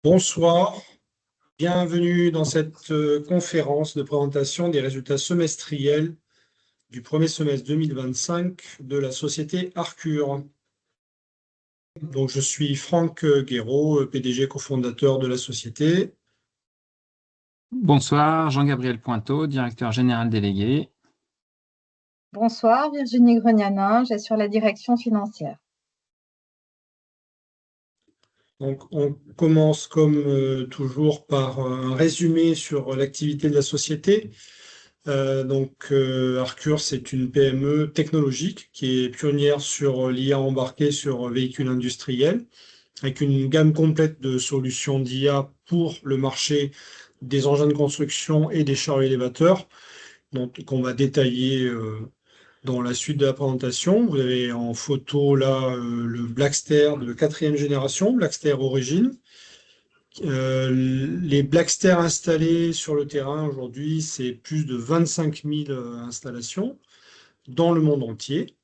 Bonsoir, bienvenue dans cette conférence de présentation des résultats semestriels du premier semestre 2025 de la société Arcure. Donc, je suis Franck Guéraud, PDG cofondateur de la société. Bonsoir, Jean-Gabriel Pointeau, directeur général délégué. Bonsoir, Virginie Grenianin, j'assure la direction financière. Donc, on commence comme toujours par un résumé sur l'activité de la société. Arcure, c'est une PME technologique qui est pionnière sur l'IA embarquée sur véhicules industriels, avec une gamme complète de solutions d'IA pour le marché des engins de construction et des chars élévateurs, donc qu'on va détailler dans la suite de la présentation. Vous avez en photo là le Blackster de 4e génération, Blackster Origin. Les Blackster installés sur le terrain aujourd'hui, c'est plus de 25 000 installations dans le monde entier.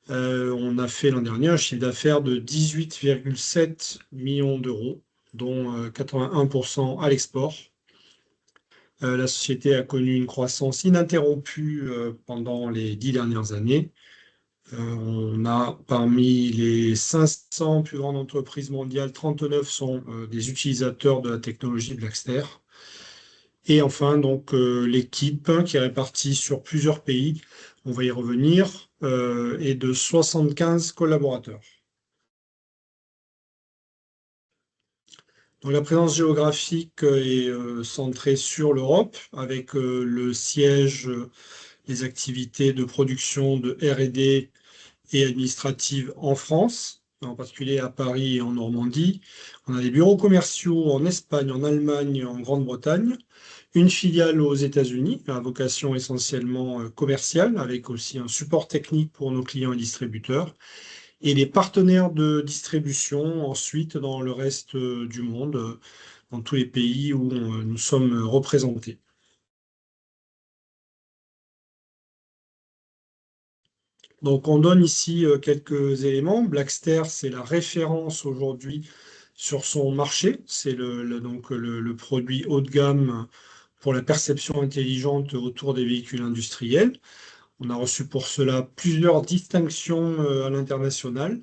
On a fait l'an dernier un chiffre d'affaires de 18,7 millions d'euros, dont 81% à l'export. La société a connu une croissance ininterrompue pendant les 10 dernières années. On a parmi les 500 plus grandes entreprises mondiales, 39 sont des utilisateurs de la technologie Blackster. Et enfin, donc, l'équipe qui est répartie sur plusieurs pays, on va y revenir, est de 75 collaborateurs. Donc, la présence géographique est centrée sur l'Europe, avec le siège, les activités de production de R&D et administratives en France, en particulier à Paris et en Normandie. On a des bureaux commerciaux en Espagne, en Allemagne, en Grande-Bretagne. Une filiale aux États-Unis, à vocation essentiellement commerciale, avec aussi un support technique pour nos clients et distributeurs, et des partenaires de distribution ensuite dans le reste du monde, dans tous les pays où nous sommes représentés. Donc on donne ici quelques éléments. Blackster, c'est la référence aujourd'hui sur son marché. C'est le produit haut de gamme pour la perception intelligente autour des véhicules industriels. On a reçu pour cela plusieurs distinctions à l'international.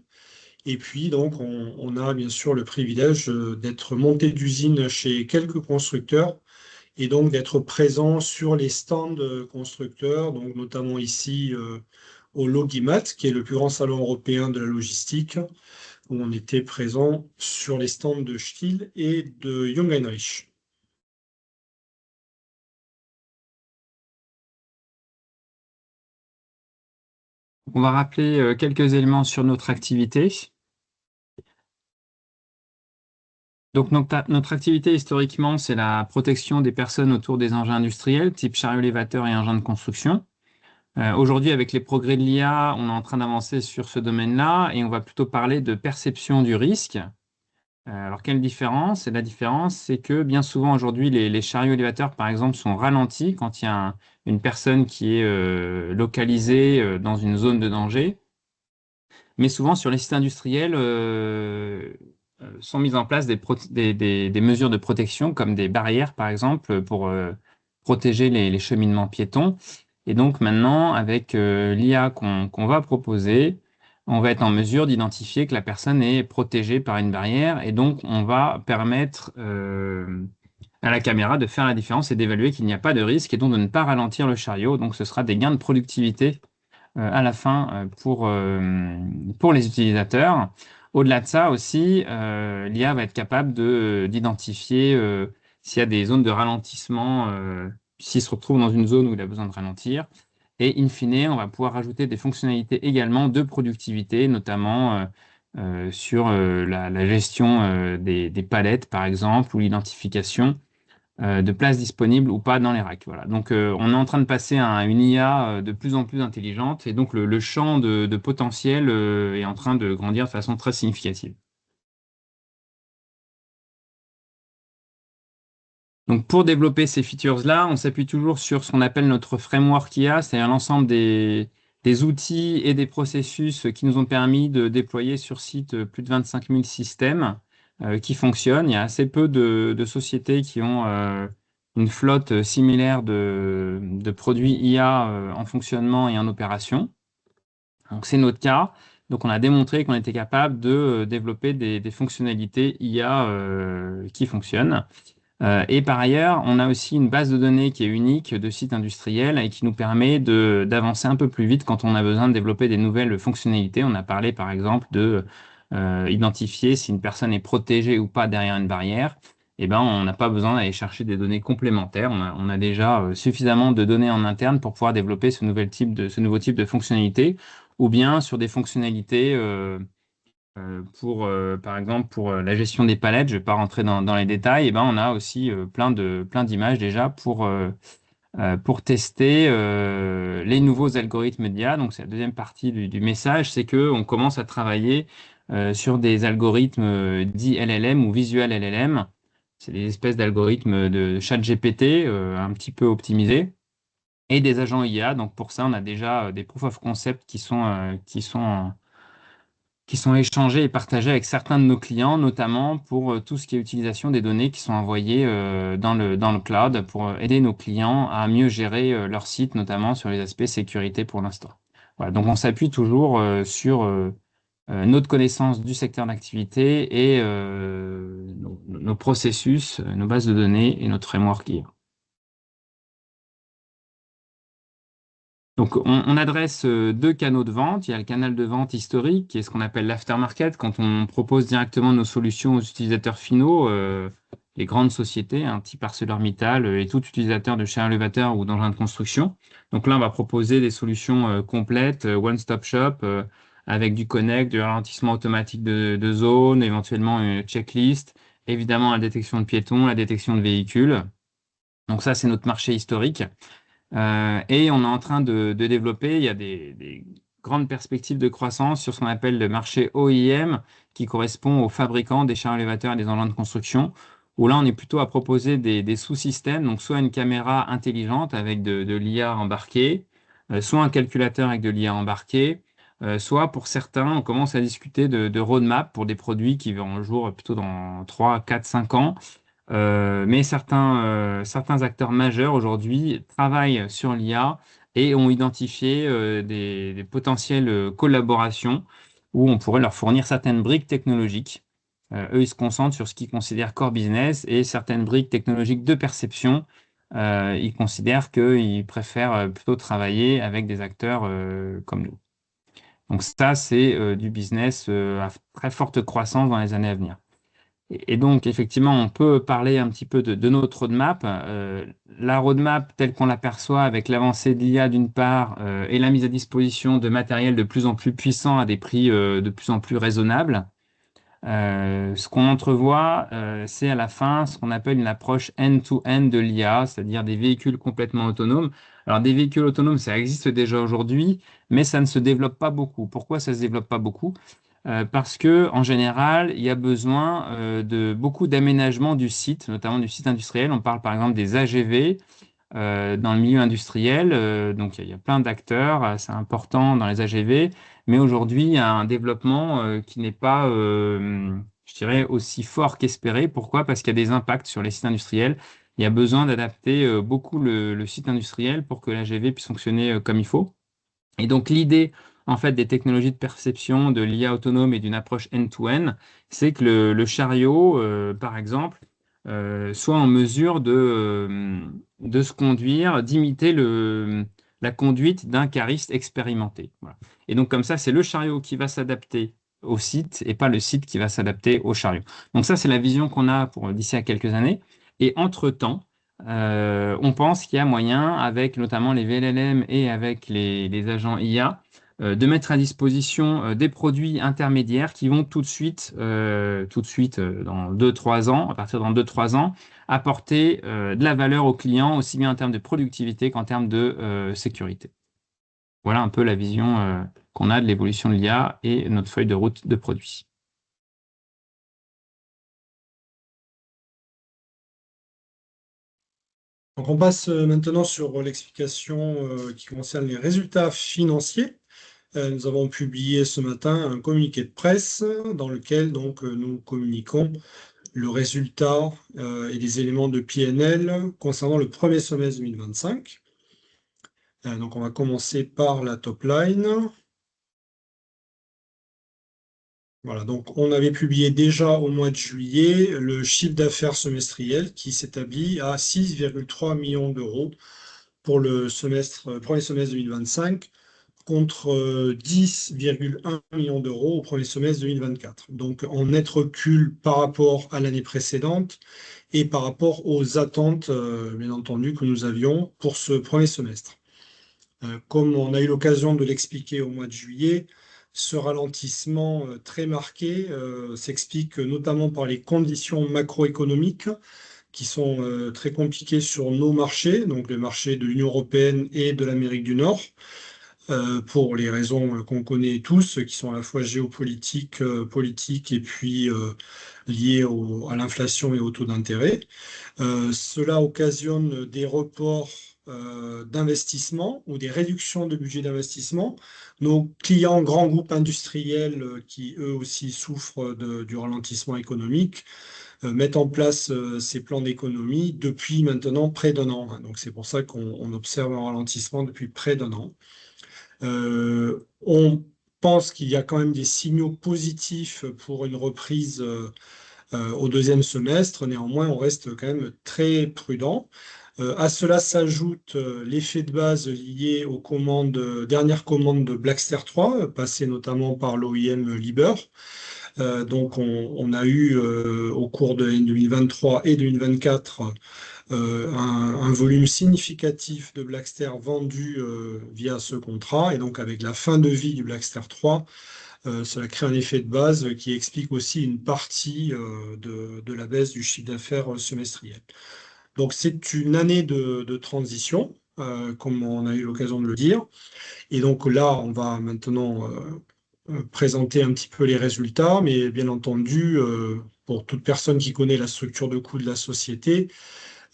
Et puis, donc, on a bien sûr le privilège d'être monté d'usine chez quelques constructeurs et donc d'être présent sur les stands constructeurs, donc notamment ici au Logimat, qui est le plus grand salon européen de la logistique, où on était présent sur les stands de Stihl et de Jung Heinrich. On va rappeler quelques éléments sur notre activité. Donc, notre activité, historiquement, c'est la protection des personnes autour des engins industriels, type chariot élévateur et engins de construction. Aujourd'hui, avec les progrès de l'IA, on est en train d'avancer sur ce domaine-là et on va plutôt parler de perception du risque. Alors, quelle différence? Et la différence, c'est que bien souvent, aujourd'hui, les chariots élévateurs, par exemple, sont ralentis quand il y a une personne qui est localisée dans une zone de danger. Mais souvent, sur les sites industriels, sont mises en place des mesures de protection, comme des barrières, par exemple, pour protéger les cheminements piétons. Et donc maintenant, avec l'IA qu'on va proposer, on va être en mesure d'identifier que la personne est protégée par une barrière. Et donc, on va permettre à la caméra de faire la différence et d'évaluer qu'il n'y a pas de risque et donc de ne pas ralentir le chariot. Donc, ce sera des gains de productivité à la fin pour les utilisateurs. Au-delà de ça aussi, l'IA va être capable d'identifier s'il y a des zones de ralentissement, s'il se retrouve dans une zone où il a besoin de ralentir. Et in fine, on va pouvoir rajouter des fonctionnalités également de productivité, notamment sur la gestion des palettes, par exemple, ou l'identification de places disponibles ou pas dans les racks. Voilà. Donc, on est en train de passer à une IA de plus en plus intelligente et donc le champ de potentiel est en train de grandir de façon très significative. Donc, pour développer ces features-là, on s'appuie toujours sur ce qu'on appelle notre framework IA, c'est-à-dire l'ensemble des outils et des processus qui nous ont permis de déployer sur site plus de 25 000 systèmes qui fonctionnent. Il y a assez peu de sociétés qui ont une flotte similaire de produits IA en fonctionnement et en opération. Donc, c'est notre cas. Donc, on a démontré qu'on était capable de développer des fonctionnalités IA qui fonctionnent. Et par ailleurs, on a aussi une base de données qui est unique de sites industriels et qui nous permet d'avancer un peu plus vite quand on a besoin de développer des nouvelles fonctionnalités. On a parlé par exemple de identifier si une personne est protégée ou pas derrière une barrière. Eh ben, on n'a pas besoin d'aller chercher des données complémentaires. On a déjà suffisamment de données en interne pour pouvoir développer ce nouveau type de fonctionnalité, ou bien sur des fonctionnalités par exemple, pour la gestion des palettes, je ne vais pas rentrer dans les détails, et ben, on a aussi plein d'images déjà pour tester les nouveaux algorithmes d'IA. Donc, c'est la deuxième partie du message, c'est qu'on commence à travailler sur des algorithmes dits LLM ou visual LLM. C'est des espèces d'algorithmes de ChatGPT un petit peu optimisés et des agents IA. Donc, pour ça, on a déjà des proof of concept qui sont échangés et partagés avec certains de nos clients, notamment pour tout ce qui est utilisation des données qui sont envoyées dans le cloud pour aider nos clients à mieux gérer leur site, notamment sur les aspects sécurité pour l'instant. Voilà, donc on s'appuie toujours sur notre connaissance du secteur d'activité et nos processus, nos bases de données et notre framework IA. Donc, on adresse deux canaux de vente. Il y a le canal de vente historique, qui est ce qu'on appelle l'aftermarket, quand on propose directement nos solutions aux utilisateurs finaux, les grandes sociétés, type ArcelorMittal et tout utilisateur de char élévateur ou d'engin de construction. Donc là, on va proposer des solutions complètes, one-stop shop, avec du connect, du ralentissement automatique de zone, éventuellement une checklist, évidemment la détection de piétons, la détection de véhicules. Donc ça, c'est notre marché historique. Et on est en train de développer, il y a des grandes perspectives de croissance sur ce qu'on appelle le marché OEM, qui correspond aux fabricants des chars élévateurs et des engins de construction, où là, on est plutôt à proposer des sous-systèmes, donc soit une caméra intelligente avec de l'IA embarquée, soit un calculateur avec de l'IA embarquée, soit pour certains, on commence à discuter de roadmap pour des produits qui verront le jour plutôt dans 3, 4, 5 ans. Mais certains acteurs majeurs aujourd'hui travaillent sur l'IA et ont identifié des potentielles collaborations où on pourrait leur fournir certaines briques technologiques. Eux, ils se concentrent sur ce qu'ils considèrent core business et certaines briques technologiques de perception. Ils considèrent qu'ils préfèrent plutôt travailler avec des acteurs comme nous. Donc ça, c'est du business à très forte croissance dans les années à venir. Et donc, effectivement, on peut parler un petit peu de notre roadmap. La roadmap telle qu'on l'aperçoit avec l'avancée de l'IA d'une part et la mise à disposition de matériel de plus en plus puissant à des prix de plus en plus raisonnables. Ce qu'on entrevoit, c'est à la fin ce qu'on appelle une approche end-to-end de l'IA, c'est-à-dire des véhicules complètement autonomes. Alors, des véhicules autonomes, ça existe déjà aujourd'hui, mais ça ne se développe pas beaucoup. Pourquoi ça ne se développe pas beaucoup? Parce que en général, il y a besoin de beaucoup d'aménagement du site, notamment du site industriel. On parle par exemple des AGV dans le milieu industriel. Donc il y a plein d'acteurs, c'est important dans les AGV, mais aujourd'hui il y a un développement qui n'est pas, je dirais, aussi fort qu'espéré. Pourquoi? Parce qu'il y a des impacts sur les sites industriels. Il y a besoin d'adapter beaucoup le site industriel pour que l'AGV puisse fonctionner comme il faut. Et donc l'idée en fait des technologies de perception, de l'IA autonome et d'une approche end-to-end, c'est que le chariot, par exemple, soit en mesure de se conduire, d'imiter la conduite d'un cariste expérimenté. Voilà. Et donc comme ça, c'est le chariot qui va s'adapter au site et pas le site qui va s'adapter au chariot. Donc ça, c'est la vision qu'on a pour d'ici à quelques années. Et entre-temps, on pense qu'il y a moyen, avec notamment les VLLM et avec les agents IA, de mettre à disposition des produits intermédiaires qui vont tout de suite dans 2-3 ans, à partir dans 2-3 ans, apporter de la valeur aux clients, aussi bien en termes de productivité qu'en termes de sécurité. Voilà un peu la vision qu'on a de l'évolution de l'IA et notre feuille de route de produits. Donc on passe maintenant sur l'explication qui concerne les résultats financiers. Nous avons publié ce matin un communiqué de presse dans lequel donc, nous communiquons le résultat et les éléments de PNL concernant le premier semestre 2025. Donc on va commencer par la top line. Voilà, donc on avait publié déjà au mois de juillet le chiffre d'affaires semestriel qui s'établit à 6,3 millions d'euros pour le premier semestre 2025 contre 10,1 millions d'euros au premier semestre 2024. Donc en net recul par rapport à l'année précédente et par rapport aux attentes, bien entendu, que nous avions pour ce premier semestre. Comme on a eu l'occasion de l'expliquer au mois de juillet, ce ralentissement très marqué s'explique notamment par les conditions macroéconomiques qui sont très compliquées sur nos marchés, donc les marchés de l'Union européenne et de l'Amérique du Nord, pour les raisons qu'on connaît tous, qui sont à la fois géopolitiques, politiques et puis liées à l'inflation et au taux d'intérêt. Cela occasionne des reports d'investissement ou des réductions de budget d'investissement. Nos clients, grands groupes industriels qui eux aussi souffrent du ralentissement économique, mettent en place ces plans d'économie depuis maintenant près d'un an. Donc c'est pour ça qu'on observe un ralentissement depuis près d'un an. On pense qu'il y a quand même des signaux positifs pour une reprise au deuxième semestre. Néanmoins, on reste quand même très prudent. À cela s'ajoute l'effet de base lié aux dernières commandes de Blackster 3, passées notamment par l'OEM Liebherr. Donc, on a eu au cours de 2023 et 2024 un volume significatif de Blackster vendu via ce contrat. Et donc, avec la fin de vie du Blackster 3, cela crée un effet de base qui explique aussi une partie de la baisse du chiffre d'affaires semestriel. Donc, c'est une année de transition, comme on a eu l'occasion de le dire. Et donc là, on va maintenant présenter un petit peu les résultats, mais bien entendu, pour toute personne qui connaît la structure de coûts de la société,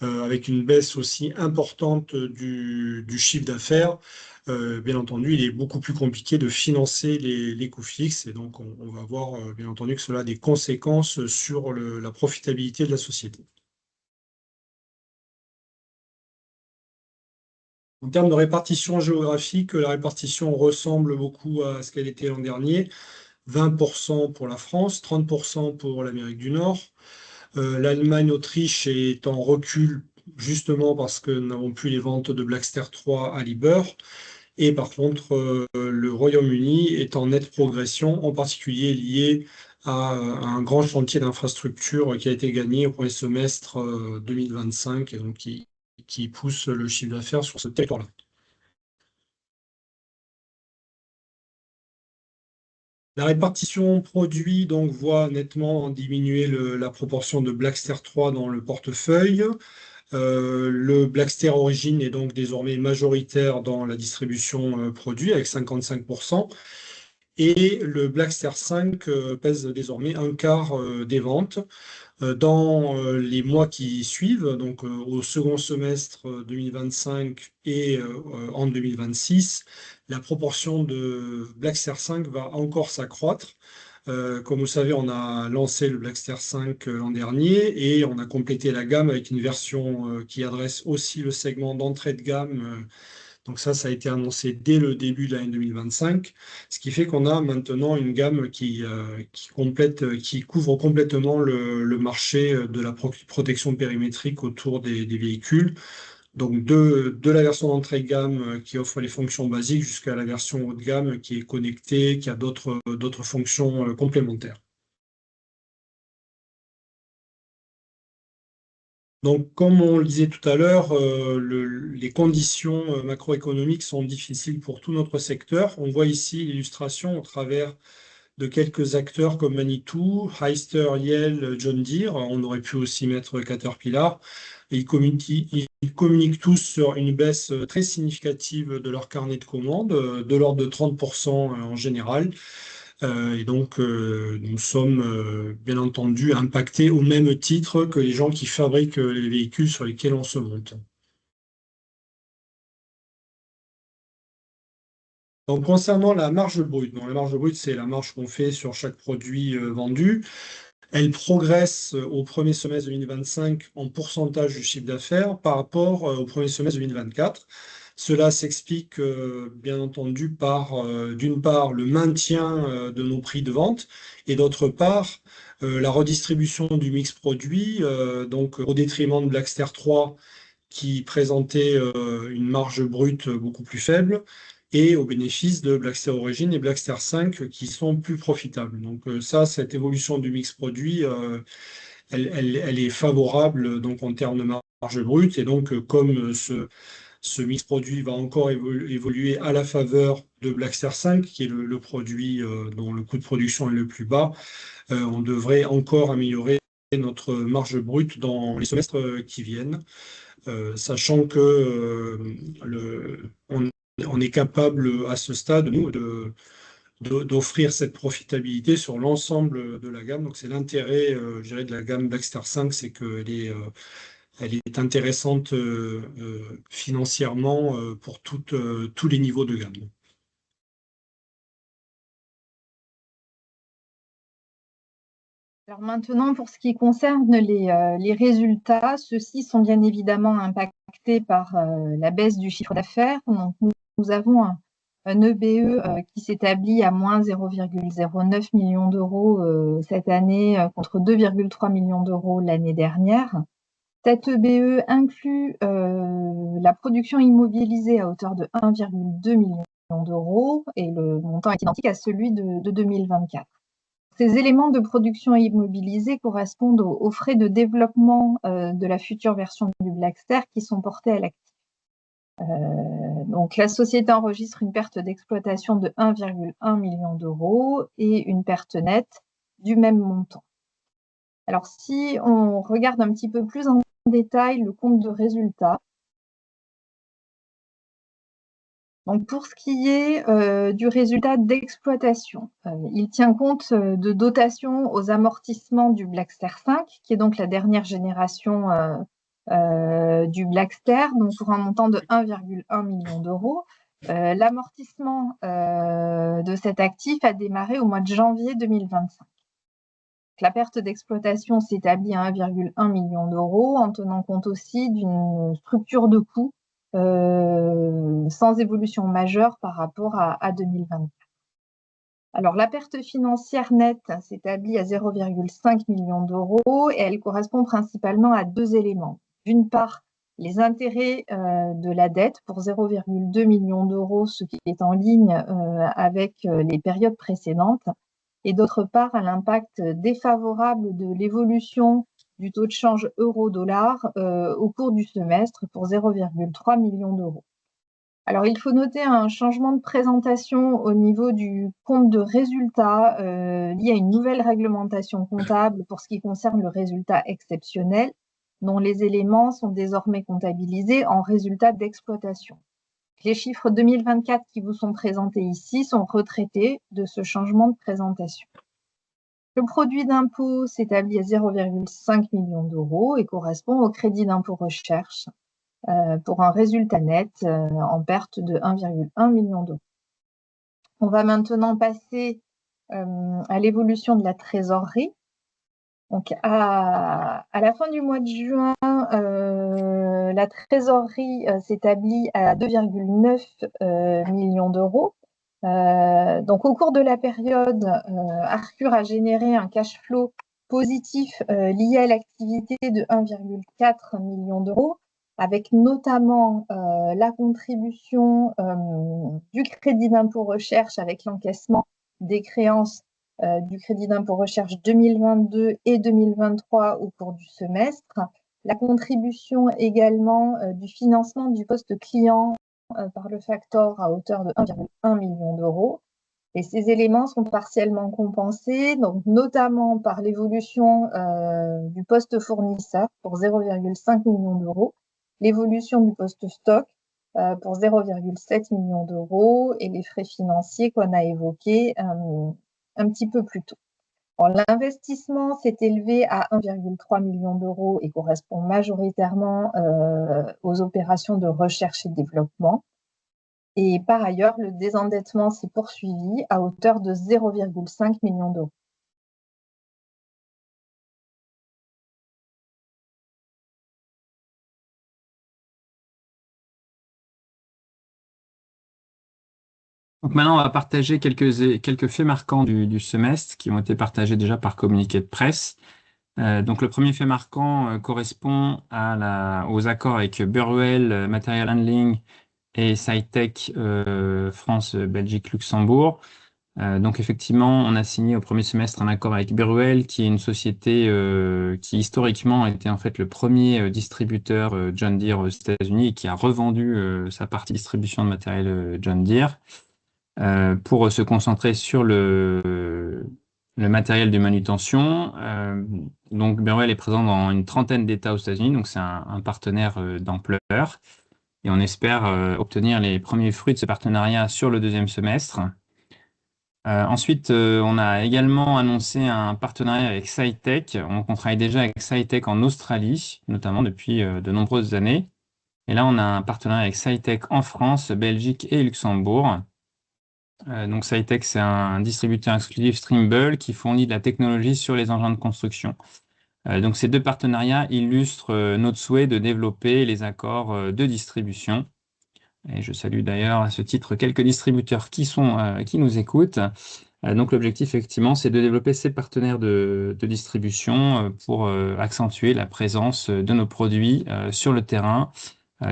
avec une baisse aussi importante du chiffre d'affaires, bien entendu, il est beaucoup plus compliqué de financer les coûts fixes. Et donc, on va voir, bien entendu, que cela a des conséquences sur la profitabilité de la société. En termes de répartition géographique, la répartition ressemble beaucoup à ce qu'elle était l'an dernier. 20% pour la France, 30% pour l'Amérique du Nord. L'Allemagne, Autriche est en recul justement parce que nous n'avons plus les ventes de Blackster 3 à Liebherr. Et par contre, le Royaume-Uni est en nette progression, en particulier lié à un grand chantier d'infrastructure qui a été gagné au premier semestre 2025 et donc qui pousse le chiffre d'affaires sur ce territoire-là. La répartition produit donc voit nettement diminuer la proportion de Blackster 3 dans le portefeuille. Le Blackster Origin est donc désormais majoritaire dans la distribution produit avec 55%. Et le Blackster 5 pèse désormais un quart des ventes. Dans les mois qui suivent, donc au second semestre 2025 et en 2026, la proportion de Blackster 5 va encore s'accroître. Comme vous savez, on a lancé le Blackster 5 l'an dernier et on a complété la gamme avec une version qui adresse aussi le segment d'entrée de gamme. Donc ça a été annoncé dès le début de l'année 2025, ce qui fait qu'on a maintenant une gamme qui couvre complètement le marché de la protection périmétrique autour des véhicules. Donc de la version d'entrée de gamme qui offre les fonctions basiques jusqu'à la version haut de gamme qui est connectée, qui a d'autres fonctions complémentaires. Donc, comme on le disait tout à l'heure, les conditions macroéconomiques sont difficiles pour tout notre secteur. On voit ici l'illustration au travers de quelques acteurs comme Manitou, Hyster, Yale, John Deere. On aurait pu aussi mettre Caterpillar. Et ils communiquent tous sur une baisse très significative de leur carnet de commandes, de l'ordre de 30% en général. Et donc, nous sommes bien entendu impactés au même titre que les gens qui fabriquent les véhicules sur lesquels on se monte. Donc, concernant la marge brute, la marge brute, c'est la marge qu'on fait sur chaque produit vendu. Elle progresse au premier semestre 2025 en pourcentage du chiffre d'affaires par rapport au premier semestre 2024. Cela s'explique bien entendu par, d'une part, le maintien de nos prix de vente et d'autre part, la redistribution du mix produit, donc au détriment de Blackster 3 qui présentait une marge brute beaucoup plus faible et au bénéfice de Blackster Origin et Blackster 5 qui sont plus profitables. Donc ça, cette évolution du mix produit, elle est favorable donc en termes de marge brute et donc comme ce mix produit va encore évoluer à la faveur de Blackster 5, qui est le produit dont le coût de production est le plus bas, on devrait encore améliorer notre marge brute dans les semestres qui viennent. Sachant que on est capable à ce stade, nous, d'offrir cette profitabilité sur l'ensemble de la gamme. Donc c'est l'intérêt, je dirais, de la gamme Blackstar 5, c'est qu'elle est, elle est intéressante financièrement pour tous les niveaux de gamme. Alors maintenant, pour ce qui concerne les résultats, ceux-ci sont bien évidemment impactés par la baisse du chiffre d'affaires. Donc, nous avons un EBE qui s'établit à moins 0,09 millions d'euros cette année contre 2,3 millions d'euros l'année dernière. Cet EBE inclut la production immobilisée à hauteur de 1,2 million d'euros et le montant est identique à celui de 2024. Ces éléments de production immobilisés correspondent aux frais de développement de la future version du Blackster qui sont portés à l'actif. Donc la société enregistre une perte d'exploitation de 1,1 million d'euros et une perte nette du même montant. Alors si on regarde un petit peu plus en détail le compte de résultat, donc pour ce qui est du résultat d'exploitation, il tient compte de dotations aux amortissements du Blackster 5, qui est donc la dernière génération du Blackster, donc pour un montant de 1,1 million d'euros. L'amortissement de cet actif a démarré au mois de janvier 2025. La perte d'exploitation s'établit à 1,1 million d'euros en tenant compte aussi d'une structure de coûts sans évolution majeure par rapport à 2024. Alors, la perte financière nette s'établit à 0,5 million d'euros et elle correspond principalement à deux éléments. D'une part, les intérêts de la dette pour 0,2 million d'euros, ce qui est en ligne avec les périodes précédentes, et d'autre part, à l'impact défavorable de l'évolution du taux de change euro-dollar au cours du semestre pour 0,3 million d'euros. Alors, il faut noter un changement de présentation au niveau du compte de résultat lié à une nouvelle réglementation comptable pour ce qui concerne le résultat exceptionnel, dont les éléments sont désormais comptabilisés en résultat d'exploitation. Les chiffres 2024 qui vous sont présentés ici sont retraités de ce changement de présentation. Le produit d'impôt s'établit à 0,5 million d'euros et correspond au crédit d'impôt recherche pour un résultat net en perte de 1,1 million d'euros. On va maintenant passer à l'évolution de la trésorerie. Donc, à la fin du mois de juin, la trésorerie s'établit à 2,9 millions d'euros. Donc, au cours de la période, Arcure a généré un cash flow positif lié à l'activité de 1,4 million d'euros, avec notamment la contribution du crédit d'impôt recherche avec l'encaissement des créances du crédit d'impôt recherche 2022 et 2023 au cours du semestre, la contribution également du financement du poste client par le factor à hauteur de 1,1 million d'euros. Et ces éléments sont partiellement compensés, donc notamment par l'évolution du poste fournisseur pour 0,5 million d'euros, l'évolution du poste stock pour 0,7 million d'euros et les frais financiers qu'on a évoqués un petit peu plus tôt. L'investissement s'est élevé à 1,3 million d'euros et correspond majoritairement aux opérations de recherche et développement. Et par ailleurs, le désendettement s'est poursuivi à hauteur de 0,5 million d'euros. Donc maintenant, on va partager quelques faits marquants du semestre qui ont été partagés déjà par communiqué de presse. Donc le premier fait marquant correspond aux accords avec Burwell Material Handling et Cytec France, Belgique, Luxembourg. Donc effectivement, on a signé au premier semestre un accord avec Burwell, qui est une société qui historiquement était en fait le premier distributeur John Deere aux États-Unis et qui a revendu sa partie distribution de matériel John Deere pour se concentrer sur le matériel de manutention. Donc Burwell est présent dans une trentaine d'États aux États-Unis, donc c'est un partenaire d'ampleur. Et on espère obtenir les premiers fruits de ce partenariat sur le deuxième semestre. Ensuite, on a également annoncé un partenariat avec Cytec. On travaille déjà avec Cytec en Australie, notamment depuis de nombreuses années. Et là, on a un partenariat avec Cytec en France, Belgique et Luxembourg. Donc Cytec, c'est un distributeur exclusif Trimble qui fournit de la technologie sur les engins de construction. Donc ces deux partenariats illustrent notre souhait de développer les accords de distribution. Et je salue d'ailleurs à ce titre quelques distributeurs qui nous écoutent. Donc l'objectif, effectivement, c'est de développer ces partenaires de distribution pour accentuer la présence de nos produits sur le terrain,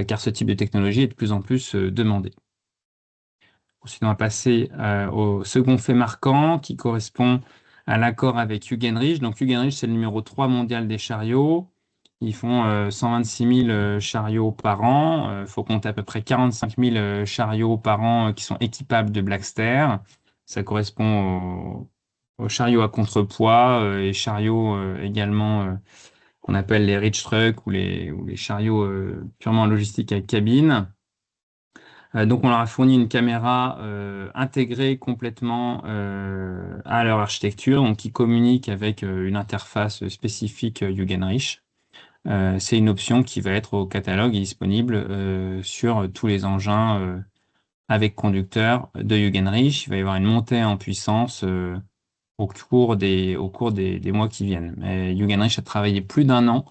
car ce type de technologie est de plus en plus demandé. Ensuite, on va passer au second fait marquant qui correspond à l'accord avec Hugenrich. Donc Hugenrich, c'est le numéro 3 mondial des chariots. Ils font 126 000 chariots par an. Il faut compter à peu près 45 000 chariots par an qui sont équipables de Blackster. Ça correspond aux chariots à contrepoids et chariots également qu'on appelle les reach trucks ou les chariots purement logistiques avec cabine. Donc on leur a fourni une caméra intégrée complètement à leur architecture, donc qui communique avec une interface spécifique Hugenrich. C'est une option qui va être au catalogue et disponible sur tous les engins avec conducteur de Hugenrich. Il va y avoir une montée en puissance au cours des mois qui viennent. Mais Hugenrich a travaillé plus d'un an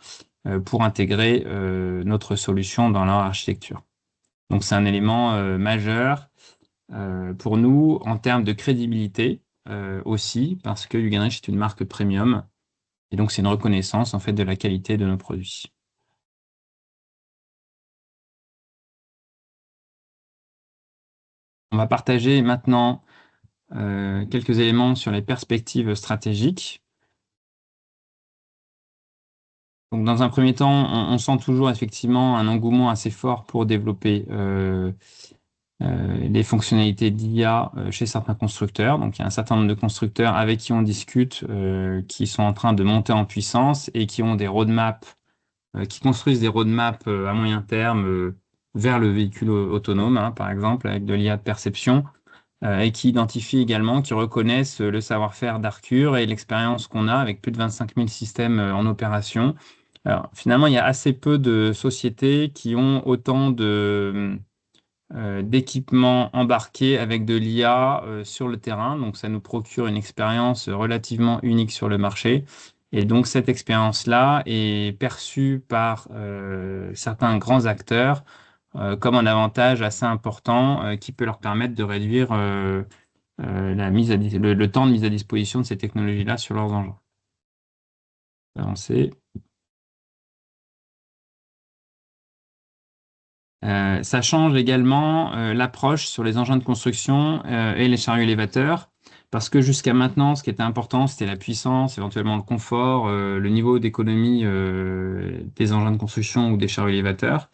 pour intégrer notre solution dans leur architecture. Donc c'est un élément majeur pour nous en termes de crédibilité aussi, parce que Hugenrich est une marque premium. Et donc, c'est une reconnaissance en fait de la qualité de nos produits. On va partager maintenant quelques éléments sur les perspectives stratégiques. Donc, dans un premier temps, on sent toujours effectivement un engouement assez fort pour développer les fonctionnalités d'IA chez certains constructeurs. Donc, il y a un certain nombre de constructeurs avec qui on discute, qui sont en train de monter en puissance et qui ont des roadmaps qui construisent des roadmaps à moyen terme vers le véhicule autonome, par exemple, avec de l'IA de perception, et qui identifient également, qui reconnaissent le savoir-faire d'Arcure et l'expérience qu'on a avec plus de 25 000 systèmes en opération. Alors, finalement, il y a assez peu de sociétés qui ont autant d'équipements embarqués avec de l'IA sur le terrain. Donc, ça nous procure une expérience relativement unique sur le marché. Et donc, cette expérience-là est perçue par certains grands acteurs comme un avantage assez important qui peut leur permettre de réduire le temps de mise à disposition de ces technologies-là sur leurs engins. Avancer. Ça change également l'approche sur les engins de construction et les chariots élévateurs, parce que jusqu'à maintenant, ce qui était important, c'était la puissance, éventuellement le confort, le niveau d'économie des engins de construction ou des chariots élévateurs.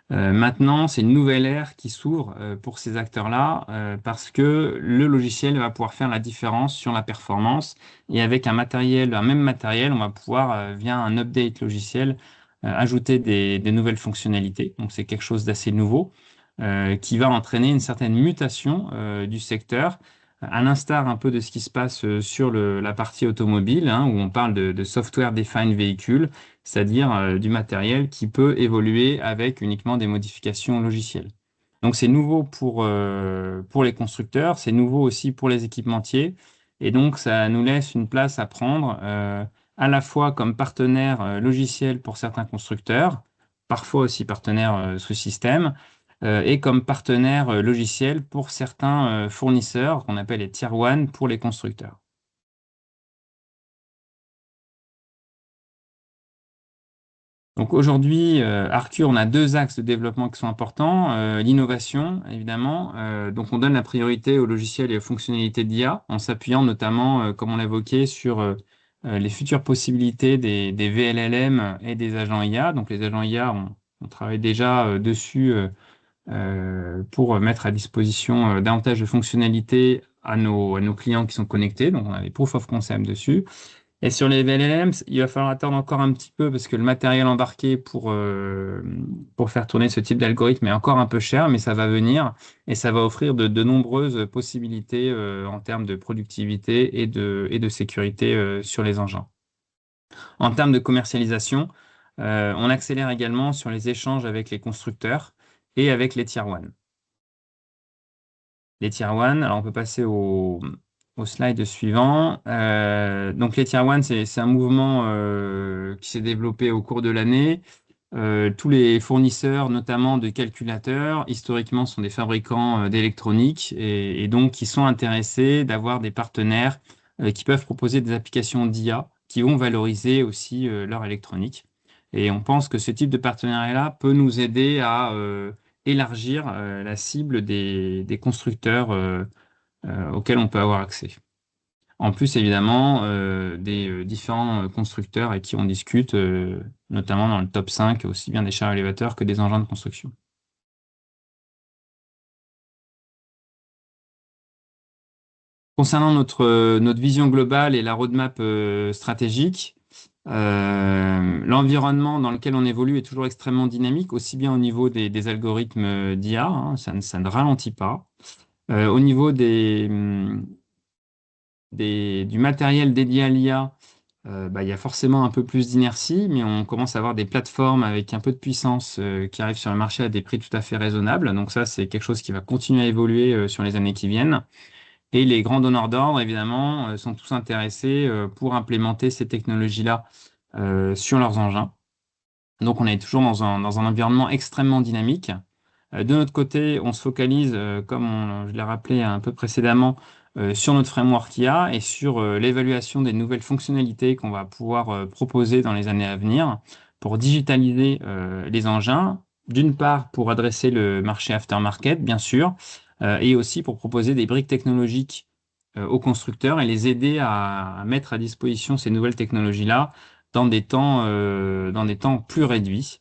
Maintenant, c'est une nouvelle ère qui s'ouvre pour ces acteurs-là, parce que le logiciel va pouvoir faire la différence sur la performance, et avec un même matériel, on va pouvoir, via un update logiciel, ajouter des nouvelles fonctionnalités. Donc, c'est quelque chose d'assez nouveau qui va entraîner une certaine mutation du secteur, à l'instar un peu de ce qui se passe sur la partie automobile, où on parle de software defined vehicle, c'est-à-dire du matériel qui peut évoluer avec uniquement des modifications logicielles. Donc c'est nouveau pour les constructeurs, c'est nouveau aussi pour les équipementiers. Et donc ça nous laisse une place à prendre à la fois comme partenaire logiciel pour certains constructeurs, parfois aussi partenaire sous système, et comme partenaire logiciel pour certains fournisseurs qu'on appelle les Tier 1 pour les constructeurs. Donc aujourd'hui, Arcure, on a deux axes de développement qui sont importants. L'innovation, évidemment. Donc on donne la priorité aux logiciels et aux fonctionnalités d'IA en s'appuyant notamment, comme on l'évoquait, sur les futures possibilités des VLLM et des agents IA. Donc les agents IA, on travaille déjà dessus pour mettre à disposition davantage de fonctionnalités à nos clients qui sont connectés. Donc on a des proof of concept dessus. Et sur les VLLM, il va falloir attendre encore un petit peu parce que le matériel embarqué pour faire tourner ce type d'algorithme est encore un peu cher, mais ça va venir et ça va offrir de nombreuses possibilités en termes de productivité et de sécurité sur les engins. En termes de commercialisation, on accélère également sur les échanges avec les constructeurs et avec les Tier 1. Les Tier 1, alors on peut passer au slide suivant. Donc les Tier 1, c'est un mouvement qui s'est développé au cours de l'année. Tous les fournisseurs, notamment de calculateurs, historiquement sont des fabricants d'électronique et donc qui sont intéressés d'avoir des partenaires qui peuvent proposer des applications d'IA qui vont valoriser aussi leur électronique. Et on pense que ce type de partenariat-là peut nous aider à élargir la cible des constructeurs auxquels on peut avoir accès. En plus, évidemment, des différents constructeurs avec qui on discute, notamment dans le top 5, aussi bien des chars élévateurs que des engins de construction. Concernant notre vision globale et la roadmap stratégique, l'environnement dans lequel on évolue est toujours extrêmement dynamique, aussi bien au niveau des algorithmes d'IA, hein, ça ne ralentit pas. Au niveau du matériel dédié à l'IA, il y a forcément un peu plus d'inertie, mais on commence à avoir des plateformes avec un peu de puissance qui arrivent sur le marché à des prix tout à fait raisonnables. Donc ça, c'est quelque chose qui va continuer à évoluer sur les années qui viennent. Et les grands donneurs d'ordre, évidemment, sont tous intéressés pour implémenter ces technologies-là sur leurs engins. Donc on est toujours dans un environnement extrêmement dynamique. De notre côté, on se focalise, comme je l'ai rappelé un peu précédemment, sur notre framework IA et sur l'évaluation des nouvelles fonctionnalités qu'on va pouvoir proposer dans les années à venir pour digitaliser les engins, d'une part pour adresser le marché aftermarket, bien sûr, et aussi pour proposer des briques technologiques aux constructeurs et les aider à mettre à disposition ces nouvelles technologies-là dans des temps plus réduits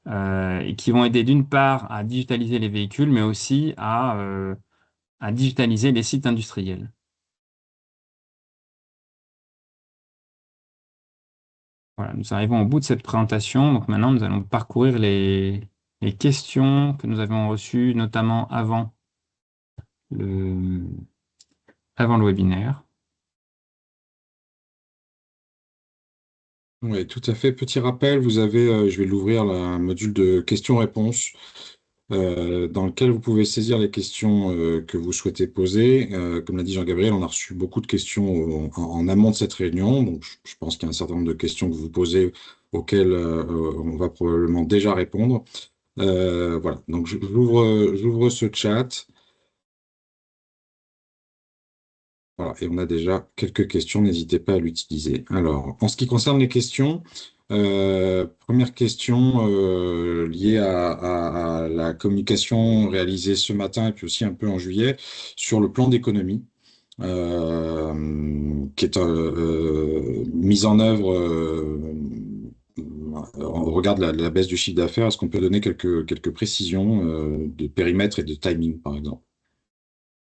et qui vont aider d'une part à digitaliser les véhicules, mais aussi à digitaliser les sites industriels. Voilà, nous arrivons au bout de cette présentation. Donc maintenant, nous allons parcourir les questions que nous avons reçues, notamment le, avant le webinaire. Oui, tout à fait. Petit rappel, vous avez, je vais l'ouvrir, un module de questions-réponses dans lequel vous pouvez saisir les questions que vous souhaitez poser. Comme l'a dit Jean-Gabriel, on a reçu beaucoup de questions en amont de cette réunion. Donc, je pense qu'il y a un certain nombre de questions que vous posez auxquelles on va probablement déjà répondre. Voilà, donc j'ouvre ce chat. Voilà, et on a déjà quelques questions, n'hésitez pas à l'utiliser. Alors, en ce qui concerne les questions, première question liée à la communication réalisée ce matin et puis aussi un peu en juillet sur le plan d'économie qui est mise en œuvre au regard de la baisse du chiffre d'affaires. Est-ce qu'on peut donner quelques précisions de périmètre et de timing, par exemple?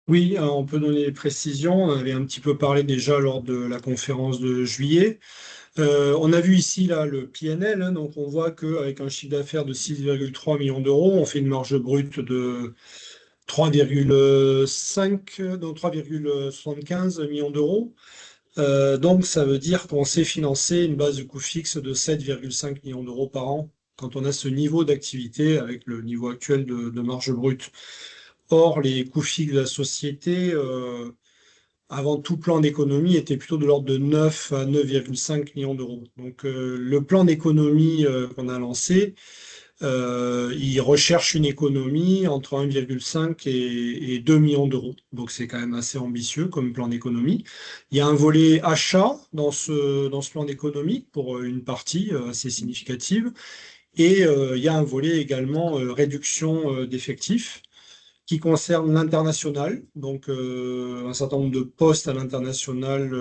Oui, on peut donner des précisions. On avait un petit peu parlé déjà lors de la conférence de juillet. On a vu ici là, le PNL, hein, donc on voit qu'avec un chiffre d'affaires de 6,3 millions d'euros, on fait une marge brute de 3,5, donc 3,75 millions d'euros. Donc ça veut dire qu'on s'est financé une base de coût fixe de 7,5 millions d'euros par an quand on a ce niveau d'activité avec le niveau actuel de marge brute. Or, les coûts fixes de la société, avant tout plan d'économie, étaient plutôt de l'ordre de 9 à 9,5 millions d'euros. Donc, le plan d'économie qu'on a lancé, il recherche une économie entre 1,5 et 2 millions d'euros. Donc c'est quand même assez ambitieux comme plan d'économie. Il y a un volet achat dans ce plan d'économie pour une partie assez significative. Et il y a un volet également réduction d'effectifs qui concerne l'international. Donc un certain nombre de postes à l'international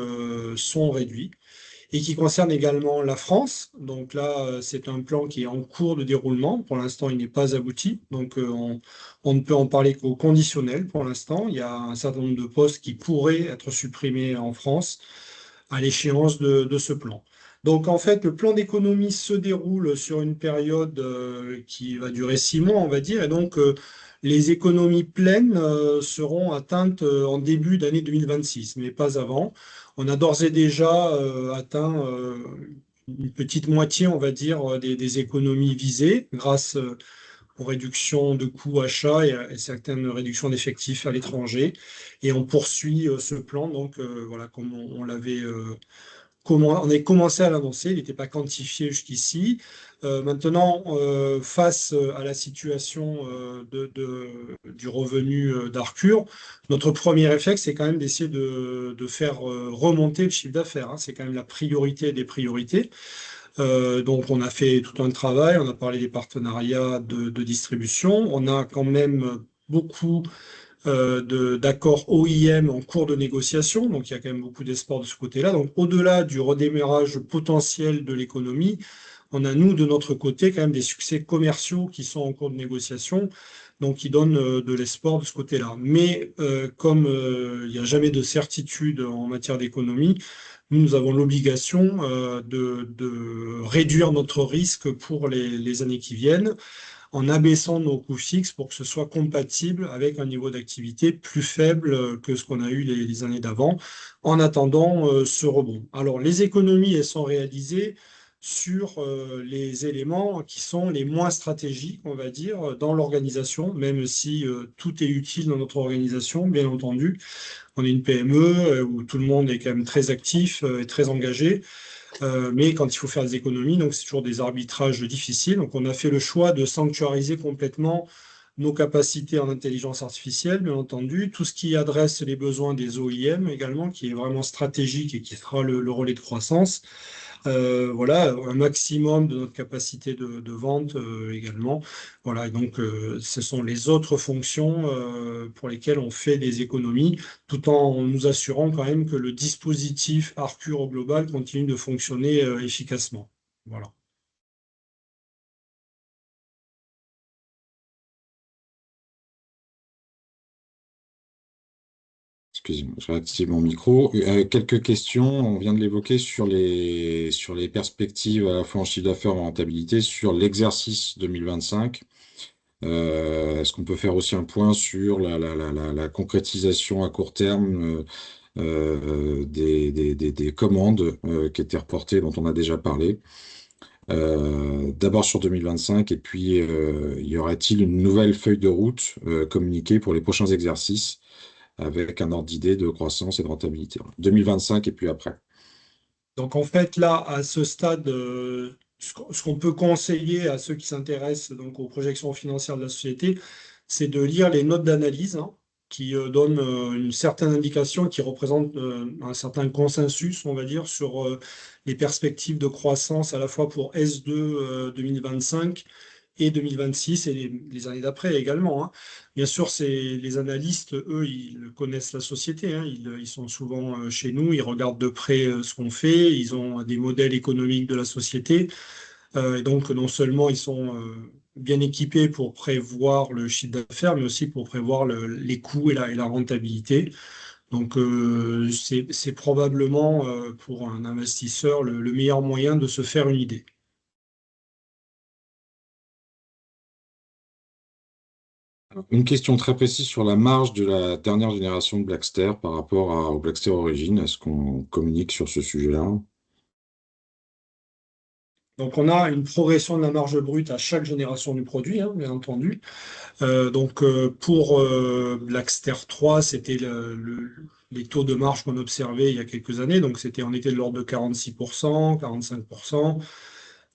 sont réduits et qui concerne également la France. Donc là, c'est un plan qui est en cours de déroulement. Pour l'instant, il n'est pas abouti. Donc on ne peut en parler qu'au conditionnel pour l'instant. Il y a un certain nombre de postes qui pourraient être supprimés en France à l'échéance de ce plan. Donc en fait, le plan d'économie se déroule sur une période qui va durer 6 mois, on va dire, et donc les économies pleines seront atteintes en début d'année 2026, mais pas avant. On a d'ores et déjà atteint une petite moitié, on va dire, des économies visées grâce aux réductions de coûts achats et certaines réductions d'effectifs à l'étranger. Et on poursuit ce plan, donc voilà, comme on l'avait on a commencé à l'annoncer, il n'était pas quantifié jusqu'ici. Maintenant, face à la situation du revenu d'Arcure, notre premier réflexe, c'est quand même d'essayer de faire remonter le chiffre d'affaires, hein. C'est quand même la priorité des priorités. Donc, on a fait tout un travail, on a parlé des partenariats de distribution, on a quand même beaucoup d'accords OIM en cours de négociation, donc il y a quand même beaucoup d'espoir de ce côté-là. Donc au-delà du redémarrage potentiel de l'économie, on a nous de notre côté quand même des succès commerciaux qui sont en cours de négociation, donc qui donnent de l'espoir de ce côté-là. Mais comme il n'y a jamais de certitude en matière d'économie, nous avons l'obligation de réduire notre risque pour les années qui viennent en abaissant nos coûts fixes pour que ce soit compatible avec un niveau d'activité plus faible que ce qu'on a eu les années d'avant, en attendant ce rebond. Alors, les économies, elles sont réalisées sur les éléments qui sont les moins stratégiques, on va dire, dans l'organisation, même si tout est utile dans notre organisation, bien entendu. On est une PME où tout le monde est quand même très actif et très engagé. Mais quand il faut faire des économies, donc c'est toujours des arbitrages difficiles. Donc on a fait le choix de sanctuariser complètement nos capacités en intelligence artificielle, bien entendu, tout ce qui adresse les besoins des OIM également, qui est vraiment stratégique et qui sera le relais de croissance. Voilà, un maximum de notre capacité de vente également. Voilà, et donc ce sont les autres fonctions pour lesquelles on fait des économies, tout en nous assurant quand même que le dispositif Arcure au global continue de fonctionner efficacement. Voilà. Excusez-moi, je réactive mon micro. Quelques questions, on vient de l'évoquer sur les perspectives à la fois en chiffre d'affaires et en rentabilité sur l'exercice 2025. Est-ce qu'on peut faire aussi un point sur la concrétisation à court terme des commandes qui étaient reportées, dont on a déjà parlé? D'abord sur 2025, et puis y aurait-il une nouvelle feuille de route communiquée pour les prochains exercices avec un ordre d'idée de croissance et de rentabilité? 2025 et puis après. Donc en fait, là, à ce stade, ce qu'on peut conseiller à ceux qui s'intéressent donc aux projections financières de la société, c'est de lire les notes d'analyse, hein, qui donnent une certaine indication, qui représentent un certain consensus, on va dire, sur les perspectives de croissance à la fois pour S2 2025 et 2026 et les années d'après également, hein. Bien sûr, les analystes, eux, ils connaissent la société, hein. Ils sont souvent chez nous, ils regardent de près ce qu'on fait, ils ont des modèles économiques de la société. Et donc, non seulement ils sont bien équipés pour prévoir le chiffre d'affaires, mais aussi pour prévoir les coûts et la rentabilité. Donc, c'est probablement pour un investisseur le meilleur moyen de se faire une idée. Une question très précise sur la marge de la dernière génération de Blackster par rapport au Blackster Origin. Est-ce qu'on communique sur ce sujet-là? Donc, on a une progression de la marge brute à chaque génération du produit, hein, bien entendu. Pour Blackster 3, c'était les taux de marge qu'on observait il y a quelques années. Donc, on était de l'ordre de 46%, 45%.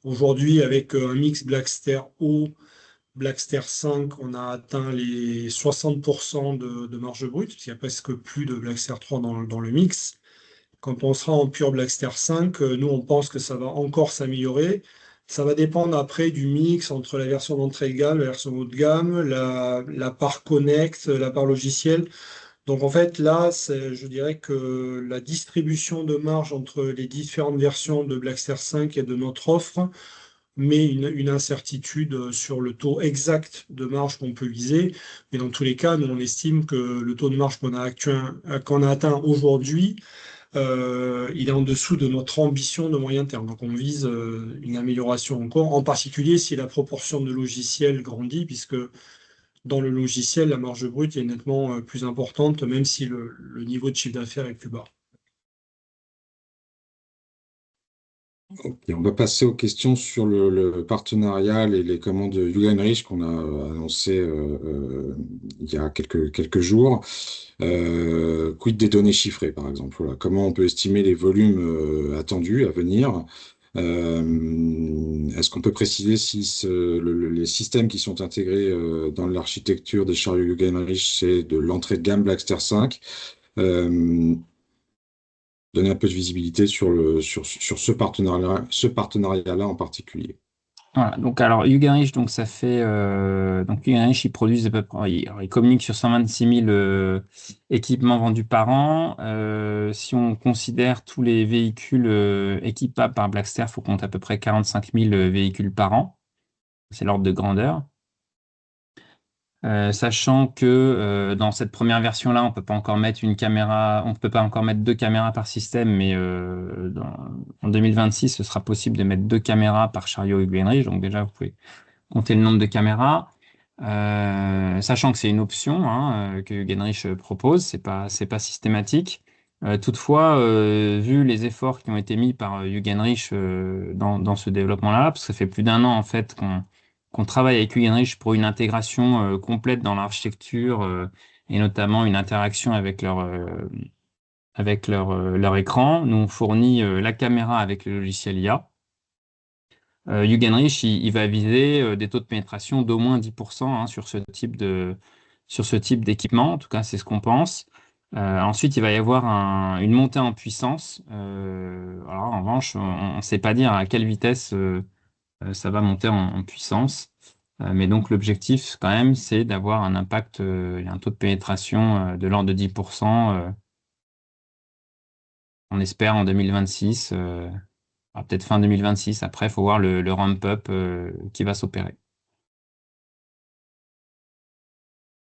Aujourd'hui, avec un mix Blackster haut, Blackster 5, on a atteint les 60% de marge brute, parce qu'il n'y a presque plus de Blackster 3 dans le mix. Quand on sera en pur Blackster 5, nous, on pense que ça va encore s'améliorer. Ça va dépendre après du mix entre la version d'entrée de gamme, la version haut de gamme, la part Connect, la part logicielle. Donc en fait, là, je dirais que la distribution de marge entre les différentes versions de Blackster 5 et de notre offre met une incertitude sur le taux exact de marge qu'on peut viser. Mais dans tous les cas, nous, on estime que le taux de marge qu'on a atteint aujourd'hui, il est en dessous de notre ambition de moyen terme. Donc on vise une amélioration encore, en particulier si la proportion de logiciels grandit, puisque dans le logiciel, la marge brute est nettement plus importante, même si le niveau de chiffre d'affaires est plus bas. Ok, on va passer aux questions sur le partenariat et les commandes Yugen Rich qu'on a annoncé il y a quelques jours. Quid des données chiffrées, par exemple? Voilà. Comment on peut estimer les volumes attendus à venir? Est-ce qu'on peut préciser si les systèmes qui sont intégrés dans l'architecture des chariots Yugen Rich, c'est de l'entrée de gamme Blackster 5? Donner un peu de visibilité sur ce partenariat-là en particulier. Voilà, donc alors Uganich, donc ça fait donc Uganich, ils produisent à peu près, ils communiquent sur 126 000 équipements vendus par an. Si on considère tous les véhicules équipables par Blackster, il faut compter à peu près 45 000 véhicules par an. C'est l'ordre de grandeur. Sachant que dans cette première version-là, on peut pas encore mettre une caméra, on peut pas encore mettre 2 caméras par système, mais en 2026, ce sera possible de mettre 2 caméras par chariot Ugenrich. Donc déjà, vous pouvez compter le nombre de caméras, sachant que c'est une option hein, que Ugenrich propose, c'est pas systématique. Toutefois, vu les efforts qui ont été mis par Ugenrich dans ce développement-là, parce que ça fait plus d'1 an en fait qu'on travaille avec Ugenrich pour une intégration complète dans l'architecture et notamment une interaction avec leur écran. Nous on fournit la caméra avec le logiciel IA. Ugenrich, il va viser des taux de pénétration d'au moins 10% hein, sur ce type d'équipement. En tout cas, c'est ce qu'on pense. Ensuite, il va y avoir une montée en puissance. Alors, en revanche, on ne sait pas dire à quelle vitesse ça va monter en puissance. Mais donc, l'objectif, quand même, c'est d'avoir un impact et un taux de pénétration de l'ordre de 10%. On espère en 2026. Peut-être fin 2026. Après, il faut voir le ramp-up qui va s'opérer.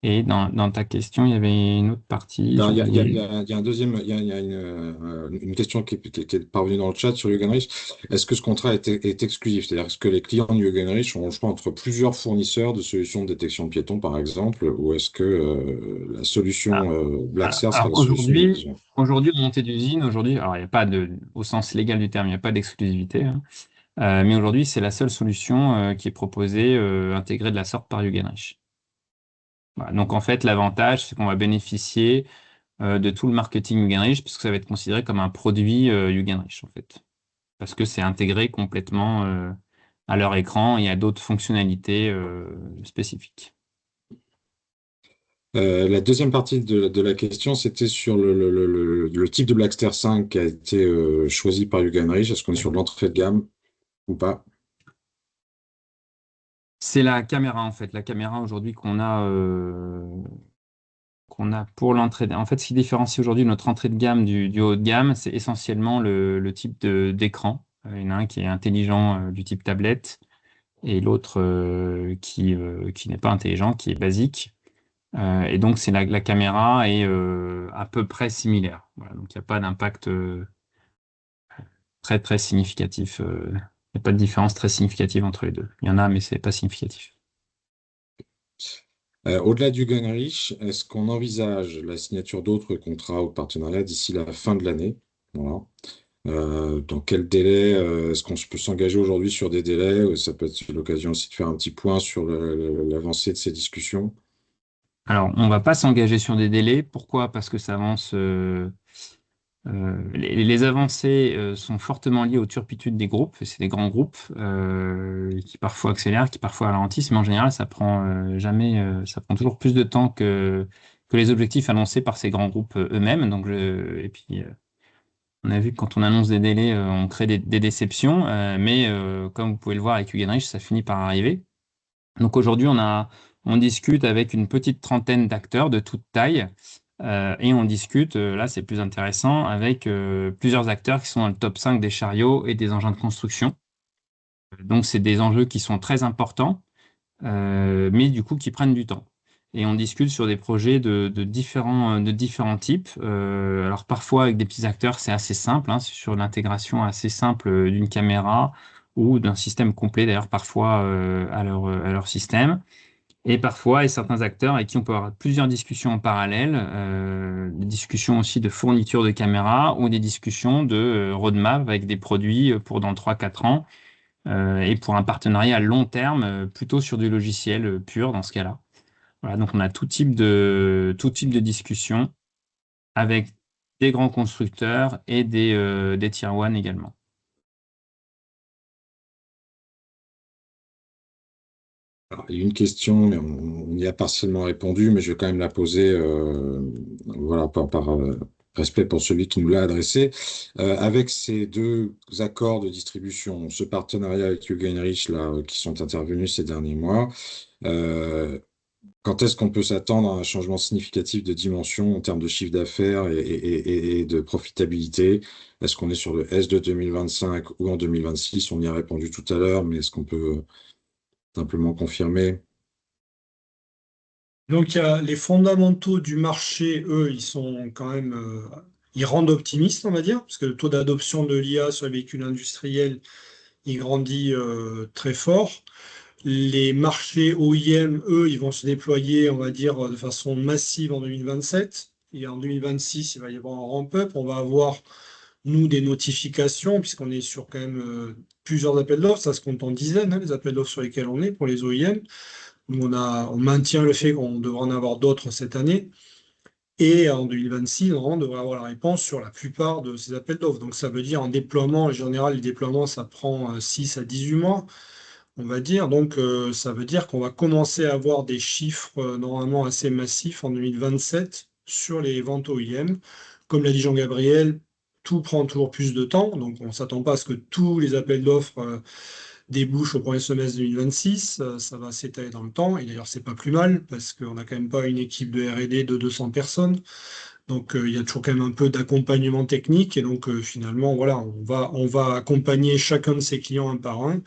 Et dans ta question, il y avait une autre partie. Il y a, il y a- il y J'ai oublié. a- il y a un deuxième, il y a une question qui est parvenue dans le chat sur Ugenrich. Est-ce que ce contrat est exclusif? C'est-à-dire, est-ce que les clients de Ugenrich ont le choix entre plusieurs fournisseurs de solutions de détection de piétons, par exemple, ou est-ce que la Ah, solution Blackster sera Alors la solution de aujourd'hui, besoin? aujourd'hui, montée d'usine, aujourd'hui, alors il n'y a pas au sens légal du terme, il n'y a pas d'exclusivité, hein. Mais aujourd'hui, c'est la seule solution qui est proposée, intégrée de la sorte par Ugenrich. Voilà. Donc en fait, l'avantage, c'est qu'on va bénéficier de tout le marketing Ugenrich, puisque ça va être considéré comme un produit Ugenrich, en fait. Parce que c'est intégré complètement à leur écran et à d'autres fonctionnalités spécifiques. La deuxième partie de la question, c'était sur le type de Blackster 5 qui a été choisi par Ugenrich. Est-ce qu'on est sur de l'entrée de gamme ou pas? C'est la caméra, en fait. La caméra aujourd'hui qu'on a pour l'entrée. En fait, ce qui différencie aujourd'hui notre entrée de gamme du haut de gamme, c'est essentiellement le type d'écran. Il y en a un qui est intelligent du type tablette et l'autre qui n'est pas intelligent, qui est basique. Et donc, c'est la caméra est à peu près similaire. Voilà, donc, il n'y a pas d'impact très, très significatif. Il n'y a pas de différence très significative entre les deux. Il y en a, mais c'est pas significatif. Au-delà du Gunrich, est-ce qu'on envisage la signature d'autres contrats ou partenariats d'ici la fin de l'année? Voilà. Dans quel délai est-ce qu'on peut s'engager aujourd'hui sur des délais? Ça peut être l'occasion aussi de faire un petit point sur l'avancée de ces discussions. Alors, on va pas s'engager sur des délais. Pourquoi? Parce que ça avance. Les avancées sont fortement liées aux turpitudes des groupes. C'est des grands groupes qui parfois accélèrent, qui parfois ralentissent, mais en général, ça prend jamais. Ça prend toujours plus de temps que les objectifs annoncés par ces grands groupes eux-mêmes. Et puis, on a vu que quand on annonce des délais, on crée des déceptions. Mais comme vous pouvez le voir avec Hugenrich, ça finit par arriver. Donc aujourd'hui, on discute avec une petite trentaine d'acteurs de toute taille et on discute, là c'est plus intéressant, avec plusieurs acteurs qui sont dans le top 5 des chariots et des engins de construction. Donc c'est des enjeux qui sont très importants, mais du coup qui prennent du temps. Et on discute sur des projets de différents types. Alors parfois avec des petits acteurs, c'est assez simple, hein, c'est sur l'intégration assez simple d'une caméra ou d'un système complet, d'ailleurs parfois à leur système. Et parfois, et certains acteurs avec qui on peut avoir plusieurs discussions en parallèle, des discussions aussi de fourniture de caméras ou des discussions de roadmap avec des produits pour dans 3-4 ans et pour un partenariat à long terme, plutôt sur du logiciel pur dans ce cas-là. Voilà, donc on a tout type de discussion avec des grands constructeurs et des tier one également. Alors, il y a une question, mais on y a partiellement répondu, mais je vais quand même la poser, voilà, par respect pour celui qui nous l'a adressé. Avec ces deux accords de distribution, ce partenariat avec Hugenrich, là, qui sont intervenus ces derniers mois, quand est-ce qu'on peut s'attendre à un changement significatif de dimension en termes de chiffre d'affaires et de profitabilité? Est-ce qu'on est sur le S de 2025 ou en 2026? On y a répondu tout à l'heure, mais est-ce qu'on peut simplement confirmer? Donc, il y a les fondamentaux du marché, eux, ils sont quand même, ils rendent optimistes, on va dire, parce que le taux d'adoption de l'IA sur les véhicules industriels, il grandit très fort. Les marchés OEM, eux, ils vont se déployer, on va dire, de façon massive en 2027. Et en 2026, il va y avoir un ramp-up. On va avoir, nous, des notifications, puisqu'on est sur quand même plusieurs appels d'offres. Ça se compte en dizaines, hein, les appels d'offres sur lesquels on est pour les OEM. Nous, on maintient le fait qu'on devrait en avoir d'autres cette année. Et en 2026, on devrait avoir la réponse sur la plupart de ces appels d'offres. Donc ça veut dire en déploiement, en général, les déploiements, ça prend 6 à 18 mois, on va dire. Donc ça veut dire qu'on va commencer à avoir des chiffres normalement assez massifs en 2027 sur les ventes OEM. Comme l'a dit Jean-Gabriel, tout prend toujours plus de temps. Donc on ne s'attend pas à ce que tous les appels d'offres débouche au premier semestre 2026, ça va s'étaler dans le temps. Et d'ailleurs, c'est pas plus mal parce qu'on n'a quand même pas une équipe de R&D de 200 personnes. Donc, il y a toujours quand même un peu d'accompagnement technique. Et donc, finalement, voilà, on va accompagner chacun de ses clients un par un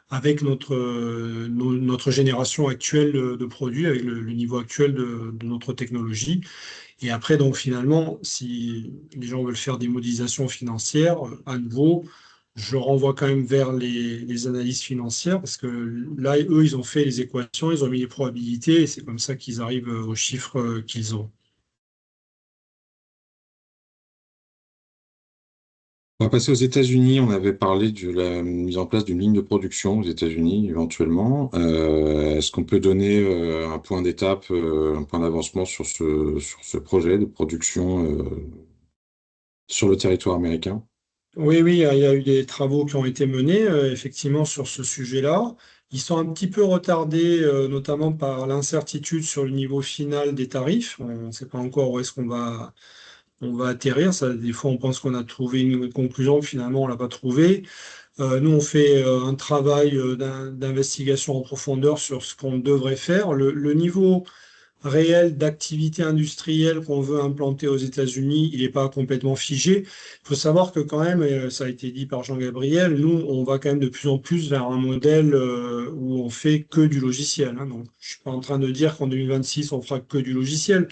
avec notre génération actuelle de produits, avec le niveau actuel de notre technologie. Et après, donc, finalement, si les gens veulent faire des modélisations financières, à nouveau, je renvoie quand même vers les analyses financières parce que là, eux, ils ont fait les équations, ils ont mis les probabilités et c'est comme ça qu'ils arrivent aux chiffres qu'ils ont. On va passer aux États-Unis. On avait parlé de la mise en place d'une ligne de production aux États-Unis, éventuellement. Est-ce qu'on peut donner un point d'étape, un point d'avancement sur ce projet de production sur le territoire américain? Oui, oui, il y a eu des travaux qui ont été menés effectivement sur ce sujet-là. Ils sont un petit peu retardés, notamment par l'incertitude sur le niveau final des tarifs. On ne sait pas encore où est-ce qu'on va atterrir. Ça, des fois, on pense qu'on a trouvé une conclusion, finalement, on l'a pas trouvée. Nous, on fait un travail d'investigation en profondeur sur ce qu'on devrait faire. Le niveau réel d'activité industrielle qu'on veut implanter aux États-Unis, il n'est pas complètement figé. Il faut savoir que quand même, ça a été dit par Jean-Gabriel, nous, on va quand même de plus en plus vers un modèle où on fait que du logiciel, hein. Donc, je suis pas en train de dire qu'en 2026, on fera que du logiciel.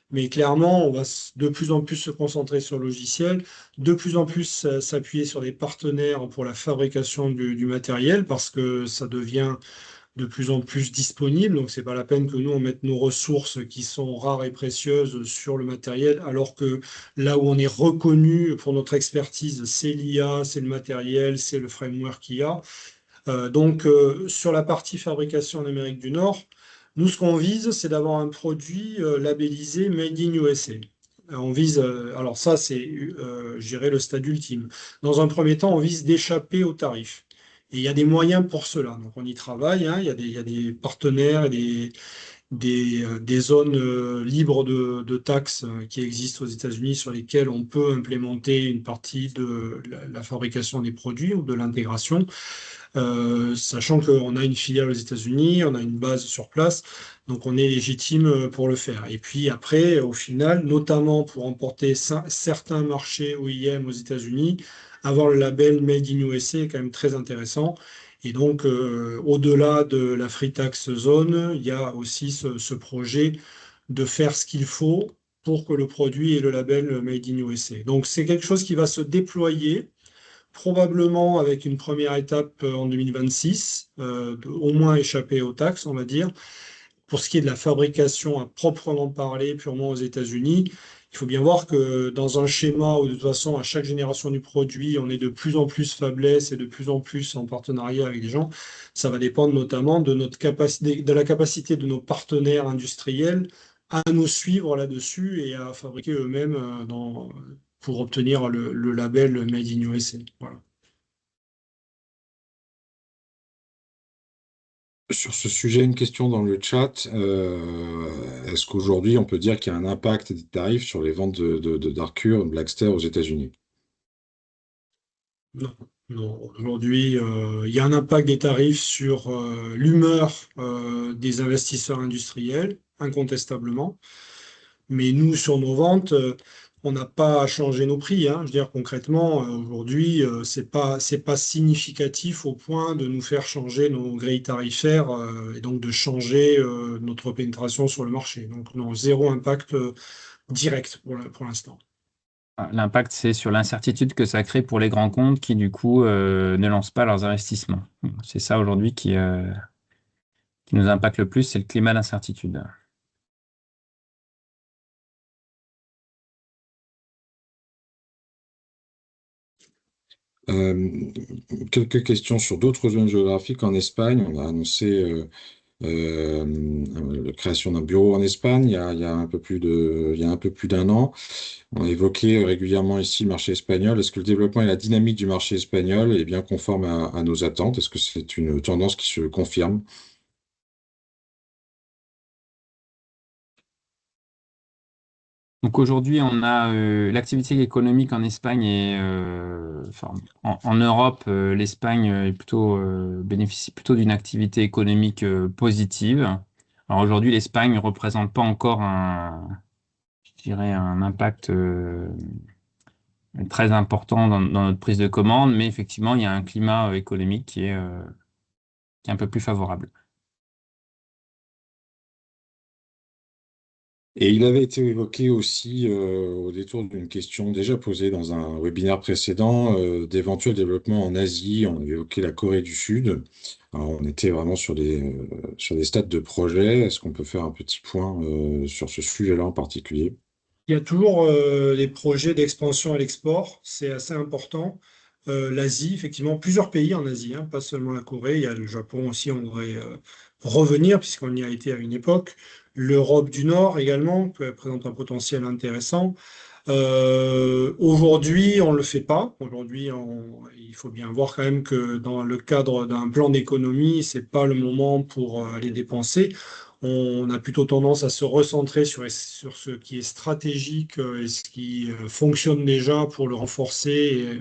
Mais clairement, on va de plus en plus se concentrer sur le logiciel, de plus en plus s'appuyer sur des partenaires pour la fabrication du matériel, parce que ça devient de plus en plus disponibles. Donc, c'est pas la peine que nous, on mette nos ressources qui sont rares et précieuses sur le matériel, alors que là où on est reconnu pour notre expertise, c'est l'IA, c'est le matériel, c'est le framework qu'il y a. Sur la partie fabrication en Amérique du Nord, nous, ce qu'on vise, c'est d'avoir un produit labellisé Made in USA. On vise, alors ça, c'est, je dirais, le stade ultime. Dans un premier temps, on vise d'échapper aux tarifs. Et il y a des moyens pour cela. Donc, on y travaille, hein. Il y a des partenaires et des zones libres de taxes qui existent aux États-Unis sur lesquelles on peut implémenter une partie de la fabrication des produits ou de l'intégration. Sachant qu'on a une filiale aux États-Unis, on a une base sur place, donc on est légitime pour le faire. Et puis après, au final, notamment pour emporter certains marchés OEM aux États-Unis, avoir le label Made in USA est quand même très intéressant. Et donc, au-delà de la Free Tax Zone, il y a aussi ce projet de faire ce qu'il faut pour que le produit ait le label Made in USA. Donc, c'est quelque chose qui va se déployer probablement avec une première étape en 2026, au moins échapper aux taxes, on va dire. Pour ce qui est de la fabrication à proprement parler, purement aux États-Unis, il faut bien voir que dans un schéma où de toute façon, à chaque génération du produit, on est de plus en plus faiblesse et de plus en plus en partenariat avec des gens, ça va dépendre notamment de notre capacité, de la capacité de nos partenaires industriels à nous suivre là-dessus et à fabriquer eux-mêmes pour obtenir le label Made in USA. Voilà. Sur ce sujet, une question dans le chat. Est-ce qu'aujourd'hui, on peut dire qu'il y a un impact des tarifs sur les ventes de Darkure, de Blackster aux États-Unis? Non, non. Aujourd'hui, il y a un impact des tarifs sur l'humeur des investisseurs industriels, incontestablement. Mais nous, sur nos ventes, on n'a pas changé nos prix, hein. Je veux dire, concrètement, aujourd'hui, c'est pas significatif au point de nous faire changer nos grilles tarifaires et donc de changer notre pénétration sur le marché. Donc, non, zéro impact direct pour l'instant. L'impact, c'est sur l'incertitude que ça crée pour les grands comptes qui, du coup, ne lancent pas leurs investissements. C'est ça aujourd'hui qui nous impacte le plus, c'est le climat d'incertitude. Euh, Quelques questions sur d'autres zones géographiques. En Espagne, on a annoncé la création d'un bureau en Espagne il y a un peu il y a un peu plus d'un an. On a évoqué régulièrement ici le marché espagnol. Est-ce que le développement et la dynamique du marché espagnol est bien conforme à nos attentes? Est-ce que c'est une tendance qui se confirme? Donc aujourd'hui, on a l'activité économique en Espagne et en Europe, l'Espagne est bénéficie plutôt d'une activité économique positive. Alors aujourd'hui, l'Espagne ne représente pas encore je dirais un impact très important dans notre prise de commande, mais effectivement, il y a un climat économique qui est un peu plus favorable. Et il avait été évoqué aussi au détour d'une question déjà posée dans un webinaire précédent d'éventuels développements en Asie. On avait évoqué la Corée du Sud. Alors, on était vraiment sur des stades de projet. Est-ce qu'on peut faire un petit point sur ce sujet-là en particulier? Il y a toujours des projets d'expansion à l'export, c'est assez important. L'Asie, effectivement, plusieurs pays en Asie, hein, pas seulement la Corée, il y a le Japon aussi, on devrait revenir puisqu'on y a été à une époque. L'Europe du Nord également présente un potentiel intéressant. Aujourd'hui, on ne le fait pas. Aujourd'hui, il faut bien voir quand même que dans le cadre d'un plan d'économie, c'est pas le moment pour les dépenser. On a plutôt tendance à se recentrer sur ce qui est stratégique et ce qui fonctionne déjà pour le renforcer et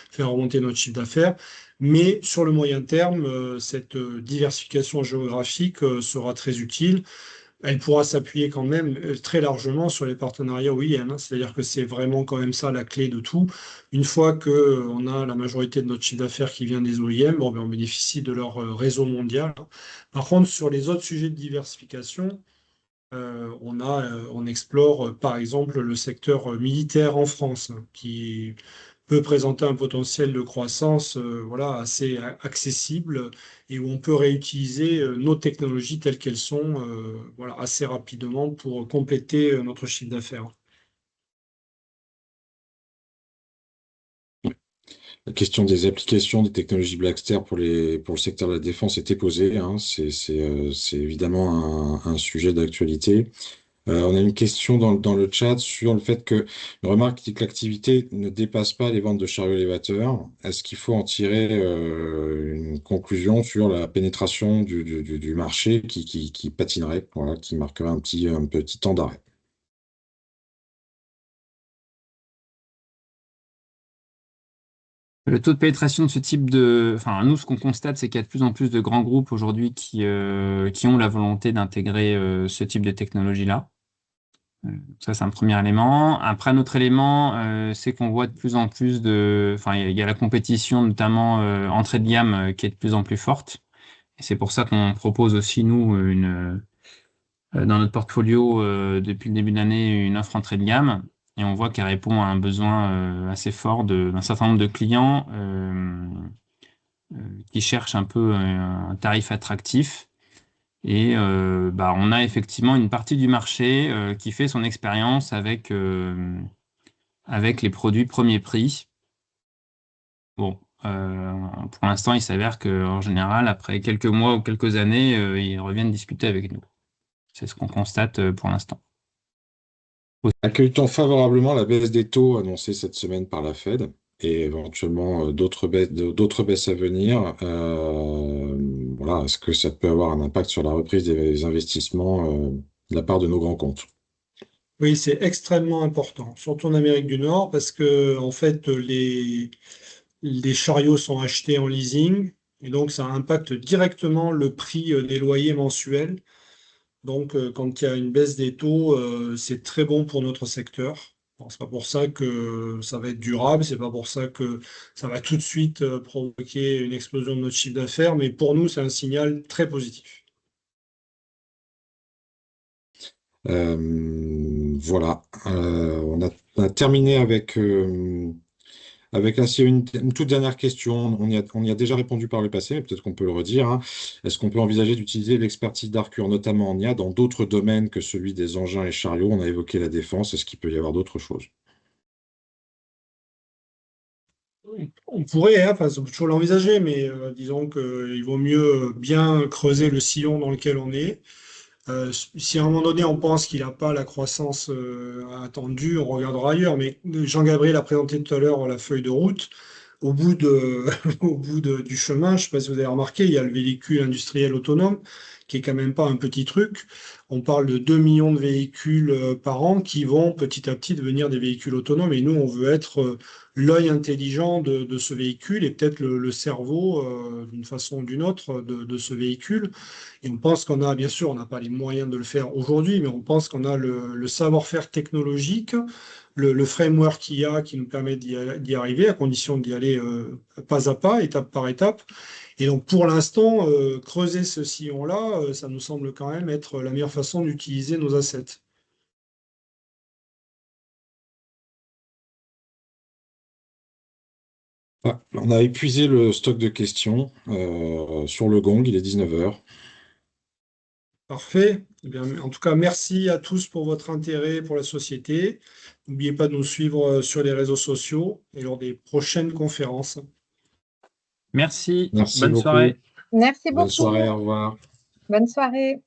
faire remonter notre chiffre d'affaires. Mais sur le moyen terme, cette diversification géographique sera très utile. Elle pourra s'appuyer quand même très largement sur les partenariats OEM, hein. C'est-à-dire que c'est vraiment quand même ça la clé de tout. Une fois qu'on a la majorité de notre chiffre d'affaires qui vient des OEM, bon, ben, on bénéficie de leur réseau mondial. Par contre, sur les autres sujets de diversification, on explore par exemple le secteur militaire en France, hein, qui peut présenter un potentiel de croissance voilà, assez accessible et où on peut réutiliser nos technologies telles qu'elles sont voilà, assez rapidement pour compléter notre chiffre d'affaires. La question des applications des technologies Blackster pour le secteur de la défense était posée, hein. C'est évidemment un sujet d'actualité. On a une question dans le chat sur le fait que une remarque dit que l'activité ne dépasse pas les ventes de chariots élévateurs. Est-ce qu'il faut en tirer une conclusion sur la pénétration du marché qui patinerait, voilà, qui marquerait un petit temps d'arrêt? Le taux de pénétration de ce type Enfin, nous, ce qu'on constate, c'est qu'il y a de plus en plus de grands groupes aujourd'hui qui ont la volonté d'intégrer ce type de technologie-là. Ça, c'est un premier élément. Après, un autre élément, c'est qu'on voit de plus en plus Enfin, il y a la compétition, notamment entrée de gamme, qui est de plus en plus forte. Et c'est pour ça qu'on propose aussi, nous, dans notre portfolio, depuis le début de l'année, une offre entrée de gamme. Et on voit qu'elle répond à un besoin assez fort d'un certain nombre de clients qui cherchent un peu un tarif attractif. Et on a effectivement une partie du marché qui fait son expérience avec les produits premier prix. Bon, pour l'instant, il s'avère qu'en général, après quelques mois ou quelques années, ils reviennent discuter avec nous. C'est ce qu'on constate pour l'instant. Accueille-t-on favorablement la baisse des taux annoncée cette semaine par la Fed et éventuellement d'autres baisses à venir? Voilà, est-ce que ça peut avoir un impact sur la reprise des investissements de la part de nos grands comptes? Oui, c'est extrêmement important, surtout en Amérique du Nord, parce que en fait, les chariots sont achetés en leasing, et donc ça impacte directement le prix des loyers mensuels. Donc, quand il y a une baisse des taux, c'est très bon pour notre secteur. Bon, c'est pas pour ça que ça va être durable, c'est pas pour ça que ça va tout de suite provoquer une explosion de notre chiffre d'affaires, mais pour nous, c'est un signal très positif. Voilà. On a terminé avec là, s'il y a une toute dernière question. On y a déjà répondu par le passé, mais peut-être qu'on peut le redire, hein. Est-ce qu'on peut envisager d'utiliser l'expertise d'Arcure, notamment en IA, dans d'autres domaines que celui des engins et chariots? On a évoqué la défense. Est-ce qu'il peut y avoir d'autres choses? On pourrait, hein, enfin, on peut toujours l'envisager, mais disons qu'il vaut mieux bien creuser le sillon dans lequel on est. Si à un moment donné on pense qu'il n'a pas la croissance attendue, on regardera ailleurs. Mais Jean-Gabriel a présenté tout à l'heure la feuille de route. Au bout du chemin, je ne sais pas si vous avez remarqué, il y a le véhicule industriel autonome, qui est quand même pas un petit truc. On parle de 2 millions de véhicules par an qui vont petit à petit devenir des véhicules autonomes. Et nous, on veut être l'œil intelligent de ce véhicule et peut-être le cerveau, d'une façon ou d'une autre, de ce véhicule. Et on pense qu'on a, bien sûr, on n'a pas les moyens de le faire aujourd'hui, mais on pense qu'on a le savoir-faire technologique, le framework qu'il y a qui nous permet d'y arriver, à condition d'y aller pas à pas, étape par étape. Et donc, pour l'instant, creuser ce sillon-là, ça nous semble quand même être la meilleure façon d'utiliser nos assets. Ah, on a épuisé le stock de questions sur le gong. Il est 19 heures. Parfait. Eh bien, en tout cas, merci à tous pour votre intérêt pour la société. N'oubliez pas de nous suivre sur les réseaux sociaux et lors des prochaines conférences. Merci, Merci bonne beaucoup. soirée. Merci Bonne beaucoup. soirée, au revoir. Bonne soirée.